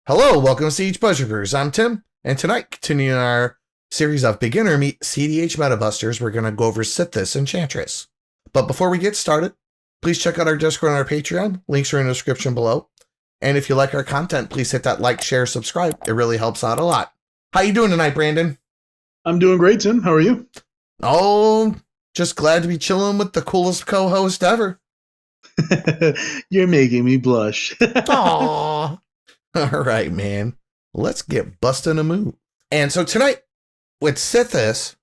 Hello, welcome to cEDH Pleasure Brewers. I'm Tim, and tonight, continuing our series of beginner meet cEDH meta busters, we're going to go over Sithis Enchantress. But before we get started, please check out our Discord and our Patreon. Links are in the description below. And if you like our content, please hit that like, share, subscribe. It really helps out a lot. How you doing tonight, Brandon? I'm doing great, Tim. How are you? Oh, just glad to be chilling with the coolest co-host ever. You're making me blush. Aww. All right, man. Let's get busting a move. And so tonight, with Sithis,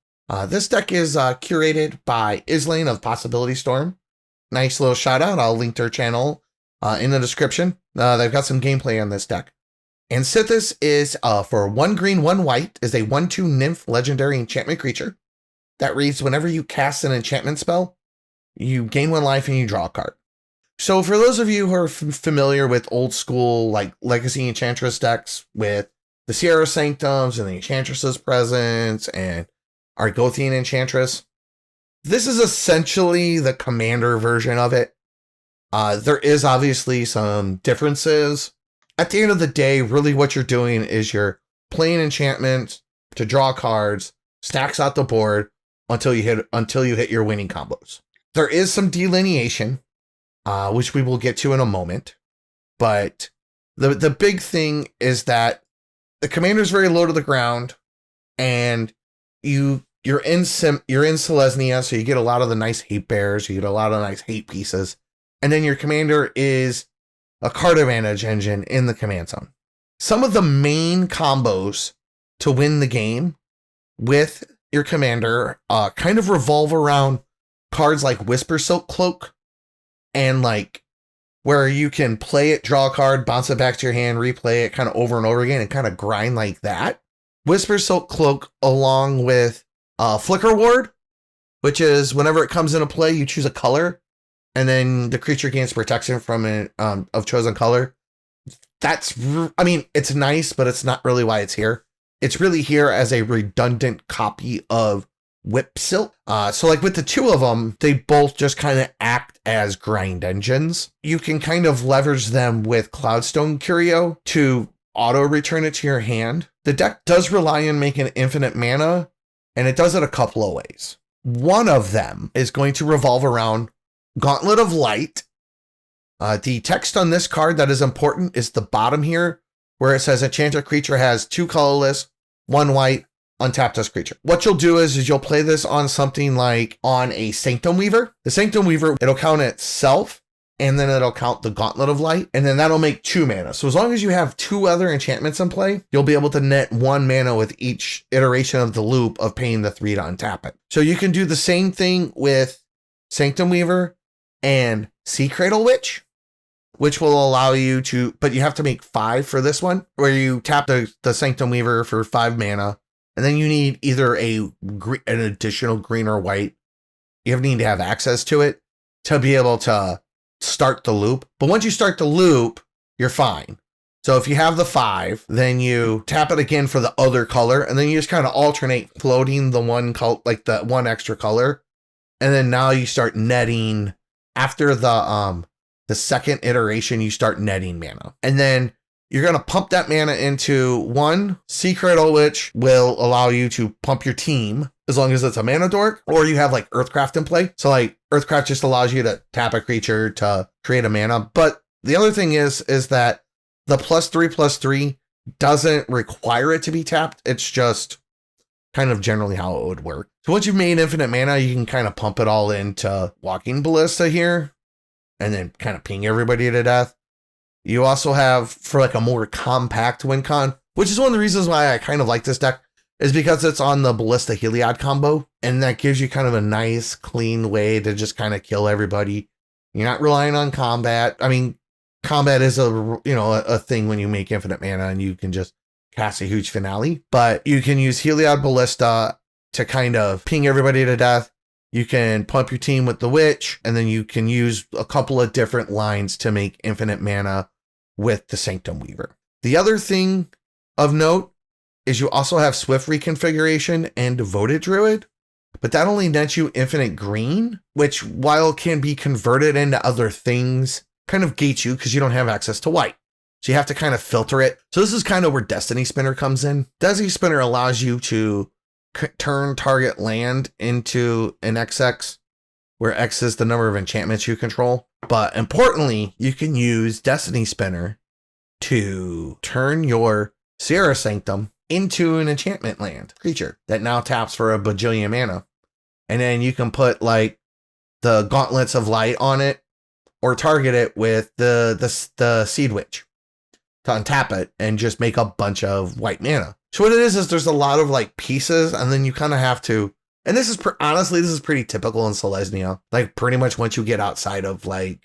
this deck is curated by Islane of Possibility Storm. Nice little shout out. I'll link their channel in the description. They've got some gameplay on this deck. And Sithis is, for 1 green, 1 white, is a 1/2 nymph legendary enchantment creature that reads whenever you cast an enchantment spell, you gain 1 life and you draw a card. So for those of you who are familiar with old school, like Legacy Enchantress decks with the Sierra Sanctums and the Enchantress's Presence and Argothian Enchantress, this is essentially the commander version of it. There is obviously some differences. At the end of the day, really what you're doing is you're playing enchantments to draw cards, stacks out the board until you hit your winning combos. There is some delineation, which we will get to in a moment. But the big thing is that the commander's very low to the ground, and you're in Selesnya, so you get a lot of the nice hate bears, you get a lot of nice hate pieces, and then your commander is a card advantage engine in the command zone. Some of the main combos to win the game with your commander kind of revolve around cards like Whisper Silk Cloak, and like where you can play it, draw a card, bounce it back to your hand, replay it kind of over and over again and kind of grind like that. Whisper Silk Cloak along with Flicker Ward, which is whenever it comes into play, you choose a color and then the creature gains protection from it of chosen color. It's nice, but it's not really why it's here. It's really here as a redundant copy of Whip Silk. So like with the two of them, they both just kind of act as grind engines. You can kind of leverage them with Cloudstone Curio to auto return it to your hand. The deck does rely on making infinite mana, and it does it a couple of ways. One of them is going to revolve around Gauntlet of Light. The text on this card that is important is the bottom here, where it says enchanted creature has 2 colorless, 1 white, untap this creature. What you'll do is you'll play this on something like on a Sanctum Weaver. The Sanctum Weaver, it'll count itself, and then it'll count the Gauntlet of Light, and then that'll make 2 mana. So as long as you have 2 other enchantments in play, you'll be able to net 1 mana with each iteration of the loop of paying the 3 to untap it. So you can do the same thing with Sanctum Weaver and Sea Cradle Witch, which will allow you to, but you have to make 5 for this one, where you tap the Sanctum Weaver for 5 mana, and then you need either an additional green or white. You need to have access to it to be able to start the loop. But once you start the loop, you're fine. So if you have the 5, then you tap it again for the other color, and then you just kind of alternate floating the one like the one extra color. And then now you start netting after the second iteration, you start netting mana. And then you're going to pump that mana into 1. Sea Cradle Witch will allow you to pump your team as long as it's a mana dork, or you have like Earthcraft in play. So like Earthcraft just allows you to tap a creature to create a mana. But the other thing is that the +3/+3 doesn't require it to be tapped. It's just kind of generally how it would work. So once you've made infinite mana, you can kind of pump it all into Walking Ballista here and then kind of ping everybody to death. You also have, for like a more compact win con, which is one of the reasons why I kind of like this deck, is because it's on the Ballista Heliod combo, and that gives you kind of a nice, clean way to just kind of kill everybody. You're not relying on combat. I mean, combat is a thing when you make infinite mana and you can just cast a huge finale, but you can use Heliod Ballista to kind of ping everybody to death. You can pump your team with the Witch, and then you can use a couple of different lines to make infinite mana with the Sanctum Weaver. The other thing of note is you also have Swift Reconfiguration and Devoted Druid, but that only nets you infinite green, which, while can be converted into other things, kind of gates you because you don't have access to white. So you have to kind of filter it. So this is kind of where Destiny Spinner comes in. Destiny Spinner allows you to turn target land into an XX, where X is the number of enchantments you control. But importantly, you can use Destiny Spinner to turn your Sierra Sanctum into an enchantment land creature that now taps for a bajillion mana. And then you can put like the Gauntlets of Light on it, or target it with the Seed Witch to untap it and just make a bunch of white mana. So what it is there's a lot of like pieces, and then you kind of have to, and this is honestly, this is pretty typical in Selesnya. Like pretty much once you get outside of like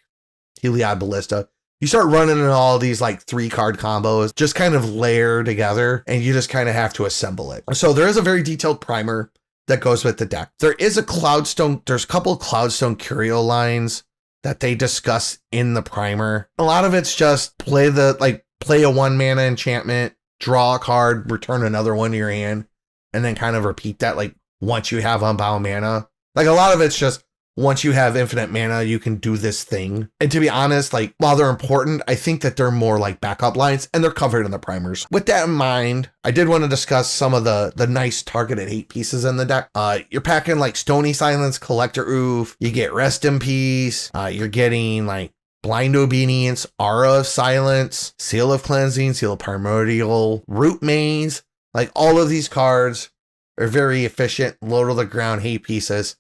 Heliod Ballista, you start running into all these like 3-card combos, just kind of layer together, and you just kind of have to assemble it. So there is a very detailed primer that goes with the deck. There is a Cloudstone, there's a couple of Cloudstone Curio lines that they discuss in the primer. A lot of it's just play a 1-mana enchantment, draw a card, return another one to your hand, and then kind of repeat that like once you have unbound mana. Like a lot of it's just once you have infinite mana, you can do this thing. And to be honest, like while they're important, I think that they're more like backup lines, and they're covered in the primers. With that in mind, I did want to discuss some of the nice targeted hate pieces in the deck. You're packing like Stony Silence, Collector Oof, you get Rest in Peace, you're getting like Blind Obedience, Aura of Silence, Seal of Cleansing, Seal of Primordial, Root Maze. Like all of these cards are very efficient, low to the ground hate pieces.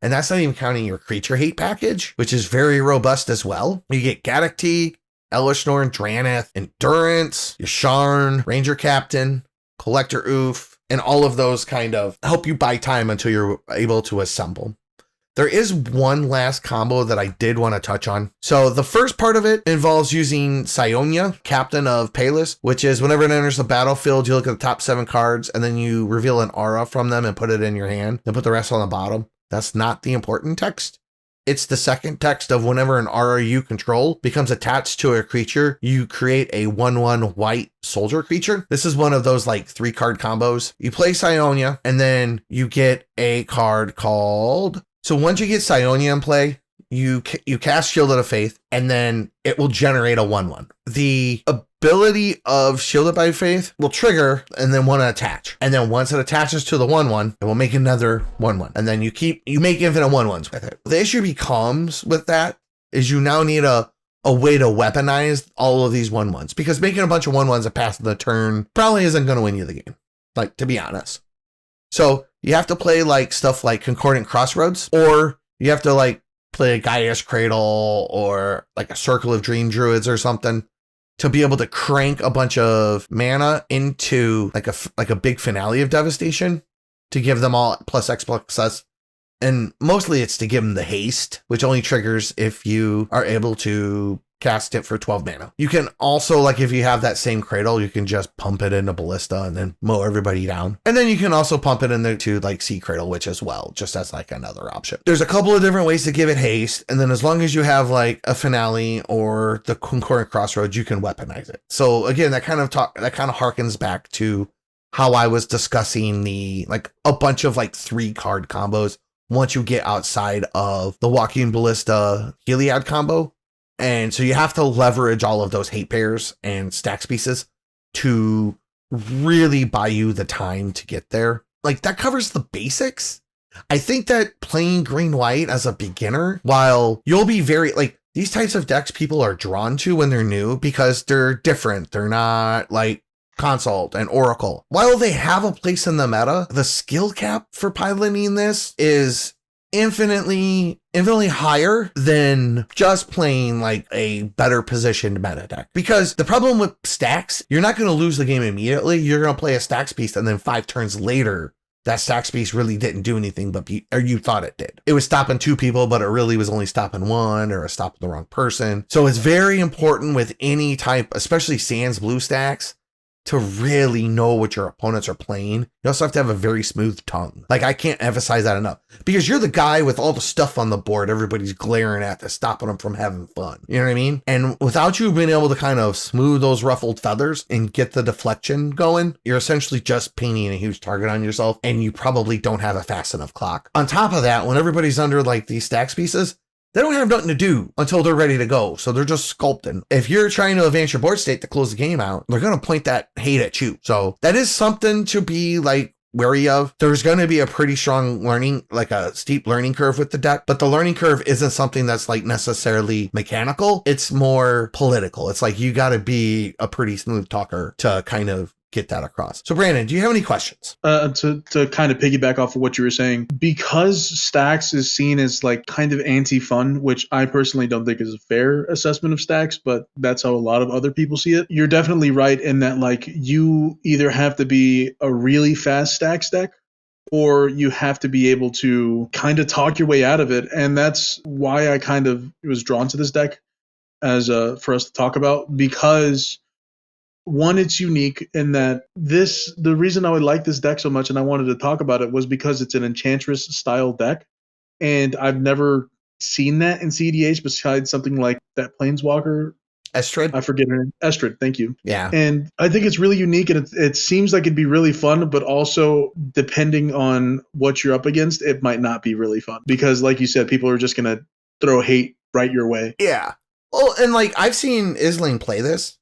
And that's not even counting your creature hate package, which is very robust as well. You get Gaddock, Elishnorn, Draneth, Endurance, Yasharn, Ranger Captain, Collector Oof, and all of those kind of help you buy time until you're able to assemble. There is one last combo that I did want to touch on. So the first part of it involves using Siona, Captain of Palis, which is whenever it enters the battlefield, you look at the top 7 cards and then you reveal an aura from them and put it in your hand, then put the rest on the bottom. That's not the important text. It's the second text of whenever an aura you control becomes attached to a creature, you create a 1/1 white soldier creature. This is one of those like 3-card combos. You play Siona and then you get a card called... So once you get Siona in play, you cast Shielded of Faith, and then it will generate a 1/1. The ability of Shielded by Faith will trigger and then want to attach. And then once it attaches to the 1/1, it will make another 1/1. And then you make infinite 1/1s with it. The issue becomes with that is you now need a way to weaponize all of these 1/1s, because making a bunch of 1/1s that pass the turn probably isn't going to win you the game. Like, to be honest. So you have to play like stuff like Concordant Crossroads, or you have to like play a Gaia's Cradle or like a Circle of Dream Druids or something to be able to crank a bunch of mana into like a big finale of devastation to give them all +X+S. And mostly it's to give them the haste, which only triggers if you are able to cast it for 12 mana. You can also, like if you have that same Cradle, you can just pump it into Ballista and then mow everybody down. And then you can also pump it into like Sea Cradle Witch as well, just as like another option. There's a couple of different ways to give it haste. And then as long as you have like a finale or the Concordant Crossroads, you can weaponize it. So again, that kind of harkens back to how I was discussing the like a bunch of like 3-card combos once you get outside of the Walking Ballista Heliod combo. And so you have to leverage all of those hate pairs and stacks pieces to really buy you the time to get there. Like that covers the basics. I think that playing green-white as a beginner, while you'll be very like these types of decks people are drawn to when they're new because they're different. They're not like Consult and Oracle. While they have a place in the meta, the skill cap for piloting this is infinitely higher than just playing like a better positioned meta deck. Because the problem with stacks, you're not going to lose the game immediately. You're going to play a stacks piece and then 5 turns later, that stacks piece really didn't do anything, but you thought it did. It was stopping 2 people, but it really was only stopping 1 or stopping the wrong person. So it's very important with any type, especially Sans blue stacks, to really know what your opponents are playing. You also have to have a very smooth tongue. Like, I can't emphasize that enough, because you're the guy with all the stuff on the board everybody's glaring at that's stopping them from having fun. You know what I mean? And without you being able to kind of smooth those ruffled feathers and get the deflection going, you're essentially just painting a huge target on yourself, and you probably don't have a fast enough clock. On top of that, when everybody's under like these stacks pieces, they don't have nothing to do until they're ready to go. So they're just sculpting. If you're trying to advance your board state to close the game out, they're going to point that hate at you. So that is something to be like wary of. There's going to be a pretty strong learning, like a steep learning curve with the deck, but the learning curve isn't something that's like necessarily mechanical. It's more political. It's like you got to be a pretty smooth talker to kind of get that across. So Brandon, do you have any questions? To kind of piggyback off of what you were saying, because Stacks is seen as like kind of anti-fun, which I personally don't think is a fair assessment of Stacks, but that's how a lot of other people see it. You're definitely right in that like you either have to be a really fast Stacks deck or you have to be able to kind of talk your way out of it. And that's why I kind of was drawn to this deck as for us to talk about, because one, it's unique in that the reason I would like this deck so much and I wanted to talk about it was because it's an Enchantress style deck. And I've never seen that in cEDH besides something like that Planeswalker. Estrid? I forget her name. Estrid, thank you. Yeah. And I think it's really unique and it seems like it'd be really fun, but also depending on what you're up against, it might not be really fun. Because like you said, people are just going to throw hate right your way. Yeah. Well, and like I've seen Isling play this.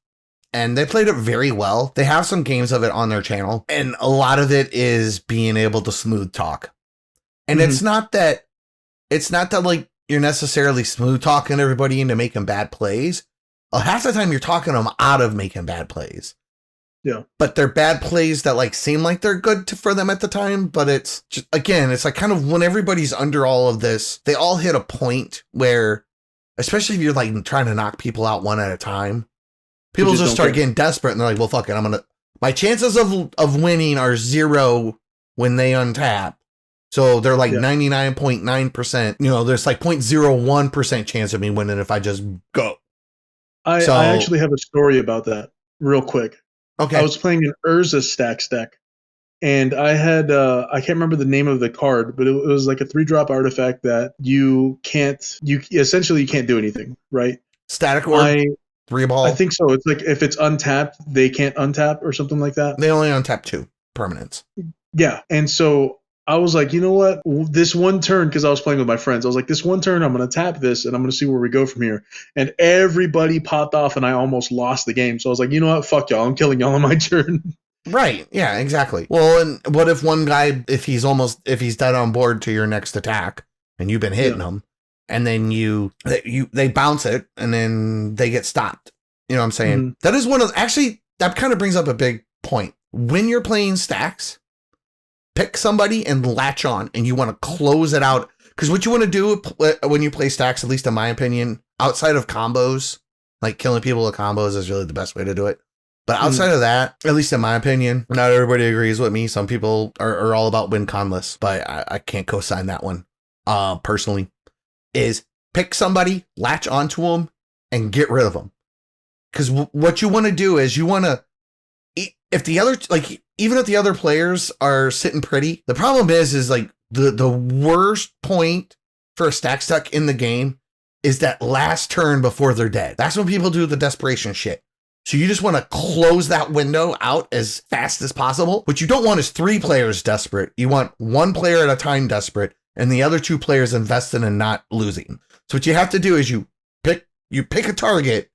And they played it very well. They have some games of it on their channel. And a lot of it is being able to smooth talk. And it's not that like you're necessarily smooth talking everybody into making bad plays. Half the time you're talking them out of making bad plays. Yeah. But they're bad plays that like seem like they're good for them at the time. But it's just, again, it's like kind of when everybody's under all of this, they all hit a point where, especially if you're like trying to knock people out one at a time, people just start getting desperate and they're like, well, fuck it. My chances of winning are 0 when they untap. So they're like 99.9%, there's like 0.01% chance of me winning if I just go. I actually have a story about that real quick. Okay. I was playing an Urza Stacks deck and I had, I can't remember the name of the card, but it was like a 3-drop artifact that you essentially can't do anything, right? Static orb? 3-ball? I think so. It's like if it's untapped, they can't untap or something like that. They only untap 2 permanents. Yeah. And so I was like, you know what? This one turn, because I was playing with my friends, I was like, this one turn, I'm going to tap this and I'm going to see where we go from here. And everybody popped off and I almost lost the game. So I was like, you know what? Fuck y'all. I'm killing y'all on my turn. Right. Yeah, exactly. Well, and what if one guy, if he's dead on board to your next attack and you've been hitting him, and then they bounce it and then they get stopped. You know what I'm saying? Mm-hmm. That is that kind of brings up a big point. When you're playing Stacks, pick somebody and latch on and you want to close it out. Because what you want to do when you play Stacks, at least in my opinion, outside of combos, like killing people with combos is really the best way to do it. But outside of that, at least in my opinion, not everybody agrees with me. Some people are all about win conless, but I can't co-sign that one personally. Is pick somebody, latch onto them, and get rid of them. Because what you want to do is you want to, if the other, like, even if the other players are sitting pretty, the problem is like the worst point for a stack stuck in the game is that last turn before they're dead. That's when people do the desperation shit. So you just want to close that window out as fast as possible. What you don't want is 3 players desperate. You want 1 player at a time desperate, and the other 2 players invested in not losing. So what you have to do is you pick a target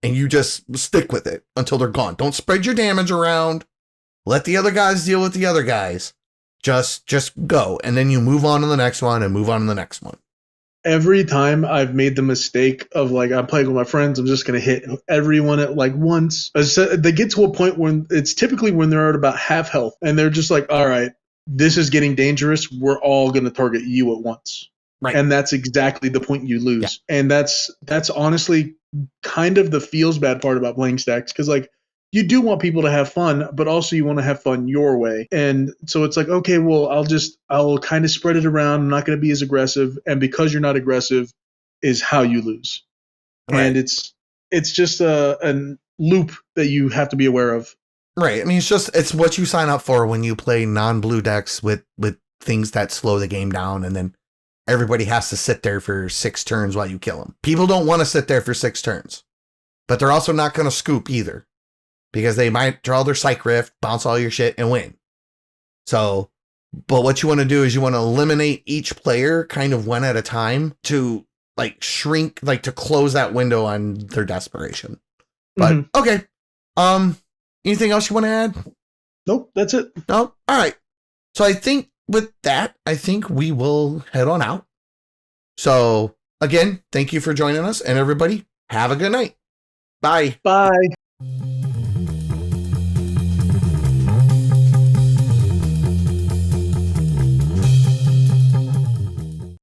and you just stick with it until they're gone. Don't spread your damage around. Let the other guys deal with the other guys. Just go. And then you move on to the next one and move on to the next one. Every time I've made the mistake of like, I'm playing with my friends, I'm just going to hit everyone at like once. They get to a point when it's typically when they're at about half health and they're just like, all right, this is getting dangerous. We're all going to target you at once. Right. And that's exactly the point you lose. Yeah. And that's honestly kind of the feels bad part about playing Stacks. Cause like you do want people to have fun, but also you want to have fun your way. And so it's like, okay, well, I'll kind of spread it around. I'm not going to be as aggressive. And because you're not aggressive is how you lose. Right. And it's just a loop that you have to be aware of. Right. I mean, it's what you sign up for when you play non-blue decks with things that slow the game down. And then everybody has to sit there for 6 turns while you kill them. People don't want to sit there for 6 turns, but they're also not going to scoop either because they might draw their Psych Rift, bounce all your shit and win. So, but what you want to do is you want to eliminate each player kind of one at a time to like shrink, like to close that window on their desperation. But okay. Anything else you want to add? Nope, that's it. No? All right. So I think with that, I think we will head on out. So again, thank you for joining us, and everybody have a good night. Bye. Bye.